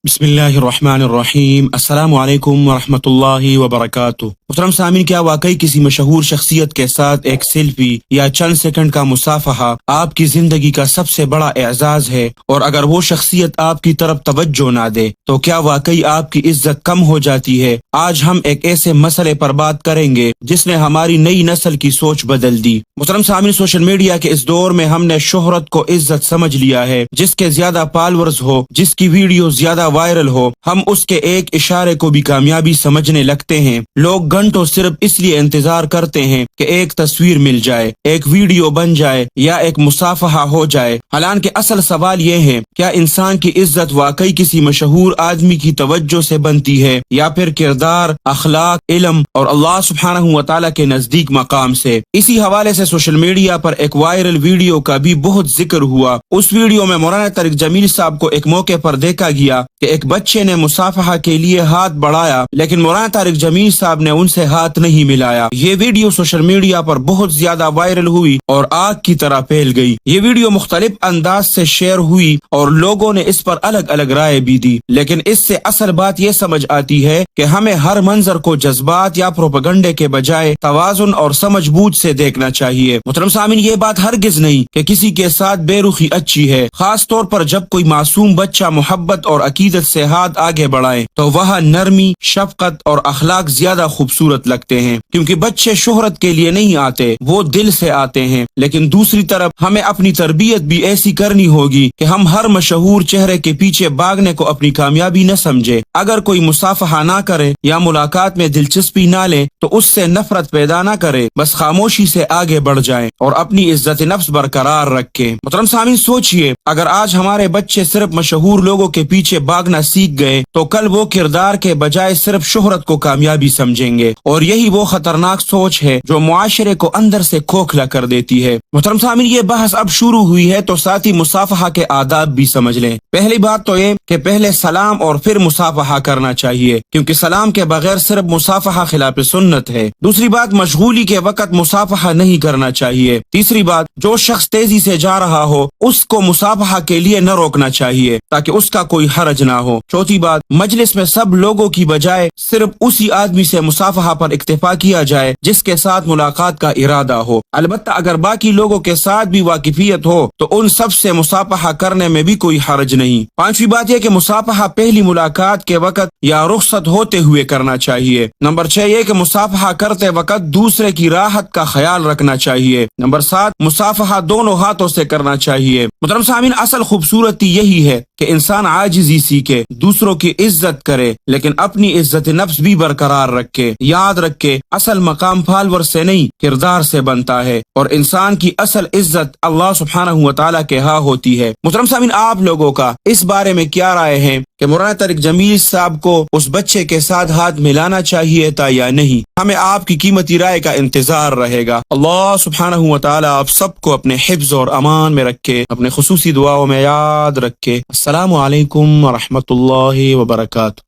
بسم اللہ الرحمن الرحیم۔ السلام علیکم ورحمۃ اللہ وبرکاتہ۔ محترم سامعین، کیا واقعی کسی مشہور شخصیت کے ساتھ ایک سیلفی یا چند سیکنڈ کا مصافحہ آپ کی زندگی کا سب سے بڑا اعزاز ہے؟ اور اگر وہ شخصیت آپ کی طرف توجہ نہ دے تو کیا واقعی آپ کی عزت کم ہو جاتی ہے؟ آج ہم ایک ایسے مسئلے پر بات کریں گے جس نے ہماری نئی نسل کی سوچ بدل دی۔ محترم سامعین، سوشل میڈیا کے اس دور میں ہم نے شہرت کو عزت سمجھ لیا ہے۔ جس کے زیادہ فالورز ہو، جس کی ویڈیو زیادہ وائرل ہو، ہم اس کے ایک اشارے کو بھی کامیابی سمجھنے لگتے ہیں۔ لوگ گھنٹوں صرف اس لیے انتظار کرتے ہیں کہ ایک تصویر مل جائے، ایک ویڈیو بن جائے یا ایک مصافحہ ہو جائے۔ حالانکہ اصل سوال یہ ہے، کیا انسان کی عزت واقعی کسی مشہور آدمی کی توجہ سے بنتی ہے یا پھر کردار، اخلاق، علم اور اللہ سبحانہ و تعالیٰ کے نزدیک مقام سے؟ اسی حوالے سے سوشل میڈیا پر ایک وائرل ویڈیو کا بھی بہت ذکر ہوا۔ اس ویڈیو میں مولانا طارق جمیل صاحب کو ایک موقع پر دیکھا گیا کہ ایک بچے نے مصافحہ کے لیے ہاتھ بڑھایا، لیکن مولانا طارق جمیل صاحب نے ان سے ہاتھ نہیں ملایا۔ یہ ویڈیو سوشل میڈیا پر بہت زیادہ وائرل ہوئی اور آگ کی طرح پھیل گئی۔ یہ ویڈیو مختلف انداز سے شیئر ہوئی اور لوگوں نے اس پر الگ الگ رائے بھی دی، لیکن اس سے اصل بات یہ سمجھ آتی ہے کہ ہمیں ہر منظر کو جذبات یا پروپیگنڈے کے بجائے توازن اور سمجھ بوجھ سے دیکھنا چاہیے۔ محترم سامعین، یہ بات ہرگز نہیں کہ کسی کے ساتھ بے رخی اچھی ہے، خاص طور پر جب کوئی معصوم بچہ محبت اور عقیدت سے ہاتھ آگے بڑھائے تو وہاں نرمی، شفقت اور اخلاق زیادہ خوبصورت لگتے ہیں، کیونکہ بچے شہرت کے لیے نہیں آتے، وہ دل سے آتے ہیں۔ لیکن دوسری طرف ہمیں اپنی تربیت بھی ایسی کرنی ہوگی کہ ہم ہر مشہور چہرے کے پیچھے بھاگنے کو اپنی کامیابی نہ سمجھے۔ اگر کوئی مصافحہ نہ کرے یا ملاقات میں دلچسپی نہ لے تو اس سے نفرت پیدا نہ کرے، بس خاموشی سے آگے بڑھ جائیں اور اپنی عزت نفس برقرار رکھیں۔ محترم سامعین، سوچئے، اگر آج ہمارے بچے صرف مشہور لوگوں کے پیچھے بھاگنا سیکھ گئے تو کل وہ کردار کے بجائے صرف شہرت کو کامیابی سمجھیں گے، اور یہی وہ خطرناک سوچ ہے جو معاشرے کو اندر سے کھوکھلا کر دیتی ہے۔ محترم سامعین، یہ بحث اب شروع ہوئی ہے تو ساتھ ہی مصافحہ کے آداب بھی سمجھ لیں۔ پہلی بات تو یہ کہ پہلے سلام اور پھر مصافحہ کرنا چاہیے، کیونکہ سلام کے بغیر صرف مصافحہ خلاف سنت ہے۔ دوسری بات، مشغولی کے وقت مصافحہ نہیں کرنا چاہیے۔ تیسری بات، جو شخص تیزی سے جا رہا ہو اس کو مصافحہ کے لیے نہ روکنا چاہیے تاکہ اس کا کوئی حرج نہ ہو۔ چوتھی بات، مجلس میں سب لوگوں کی بجائے صرف اسی آدمی سے مصافحہ پر اکتفا کیا جائے جس کے ساتھ ملاقات کا ارادہ ہو۔ البتہ اگر باقی لوگوں کے ساتھ بھی واقفیت ہو تو ان سب سے مصافحہ کرنے میں بھی کوئی حرج نہیں۔ پانچویں بات یہ کہ مصافحہ پہلی ملاقات کے وقت یا رخصت ہوتے ہوئے کرنا چاہیے۔ نمبر 6 یہ کہ مصافحہ کرتے وقت دوسرے کی راحت کا خیال رکھنا چاہیے۔ نمبر 7 مصافحہ دونوں ہاتھوں سے کرنا چاہیے۔ محترم سامعین، اصل خوبصورتی یہی ہے کہ انسان عاجزی سیکھے، دوسروں کی عزت کرے، لیکن اپنی عزت نفس بھی برقرار رکھے۔ یاد رکھے، اصل مقام فالور سے نہیں، کردار سے بنتا ہے، اور انسان کی اصل عزت اللہ سبحانہ و تعالیٰ کے ہاں ہوتی ہے۔ محترم سامعین، آپ لوگوں کا اس بارے میں کیا رائے ہے کہ مولانا طارق جمیل صاحب کو اس بچے کے ساتھ ہاتھ ملانا چاہیے تھا یا نہیں؟ ہمیں آپ کی قیمتی رائے کا انتظار رہے گا۔ اللہ سبحانہ و تعالیٰ آپ سب کو اپنے حفظ اور امان میں رکھے، اپنے خصوصی دعاؤں میں یاد رکھے۔ السلام علیکم ورحمۃ اللہ وبرکاتہ۔